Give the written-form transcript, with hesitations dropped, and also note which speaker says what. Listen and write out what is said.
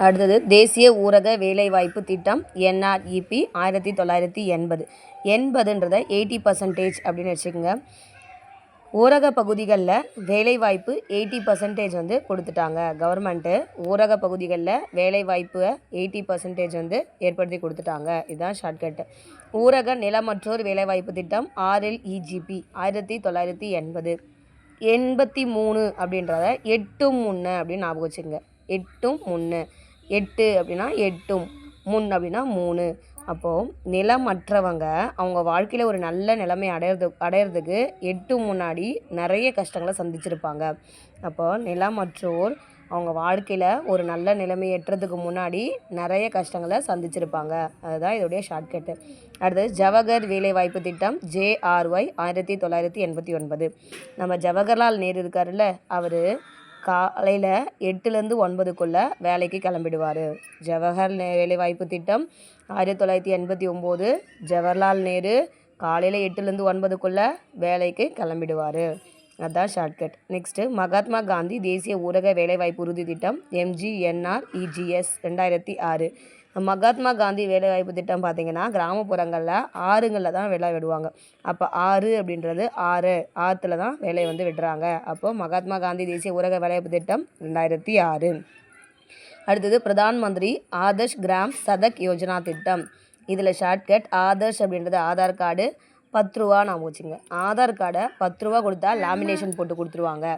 Speaker 1: அடுத்தது தேசிய ஊரக வேலைவாய்ப்பு திட்டம் NREP 1980. 80ன்றதை 80% அப்படின்னு வச்சுக்கோங்க. ஊரக பகுதிகளில் வேலைவாய்ப்பு 80% வந்து கொடுத்துட்டாங்க. கவர்மெண்ட்டு ஊரக பகுதிகளில் வேலைவாய்ப்பை 80% வந்து ஏற்படுத்தி கொடுத்துட்டாங்க. இதுதான் ஷார்ட்கட்டு. ஊரக நிலமற்றோர் வேலைவாய்ப்பு திட்டம் RLEGP 1980. 83 அப்படின்றத 8 அப்படின்னு ஞாபகம் வச்சுக்கோங்க. 8 அப்படின்னா 8 அப்படின்னா 3. அப்போது நிலமற்றவங்க அவங்க வாழ்க்கையில் ஒரு நல்ல நிலைமை அடையிறதுக்கு 8 முன்னாடி நிறைய கஷ்டங்களை சந்திச்சிருப்பாங்க. அப்போது நிலமற்றோர் அவங்க வாழ்க்கையில் ஒரு நல்ல நிலைமை எட்டுறதுக்கு முன்னாடி நிறைய கஷ்டங்களை சந்திச்சிருப்பாங்க. அதுதான் இதோடைய ஷார்ட்கட்டு. அடுத்தது ஜவஹர் வேலைவாய்ப்பு திட்டம் JRY 1989. நம்ம ஜவஹர்லால் நேரு இருக்காருல்ல, அவர் காலையில் 8லேருந்து 9க்குள்ளே வேலைக்கு கிளம்பிடுவார். ஜவஹர் வேலைவாய்ப்பு திட்டம் 1989. ஜவஹர்லால் நேரு காலையில் 8லேருந்து 9க்குள்ளே வேலைக்கு கிளம்பிடுவார். அதுதான் ஷார்ட்கட். நெக்ஸ்ட்டு மகாத்மா காந்தி தேசிய ஊரக வேலைவாய்ப்பு உறுதி திட்டம் MGNREGS 2006. மகாத்மா காந்தி வேலைவாய்ப்பு திட்டம் பார்த்திங்கன்னா கிராமப்புறங்களில் ஆறுங்களில் தான் வேலை விடுவாங்க. அப்போ ஆறு அப்படின்றது ஆற்றுல தான் வேலையை வந்து விடுறாங்க. அப்போது மகாத்மா காந்தி தேசிய ஊரக வேலைவாய்ப்பு திட்டம் 2006. அடுத்தது பிரதான் மந்திரி ஆதர்ஷ் கிராம் சதக் யோஜனா திட்டம். இதில் ஷார்ட்கட் ஆதர்ஷ் அப்படின்றது ஆதார் கார்டு 10 ரூபா ஞாபகம் வச்சுங்க. ஆதார் கார்டை 10 ரூபா கொடுத்தா லேமினேஷன் போட்டு கொடுத்துருவாங்க.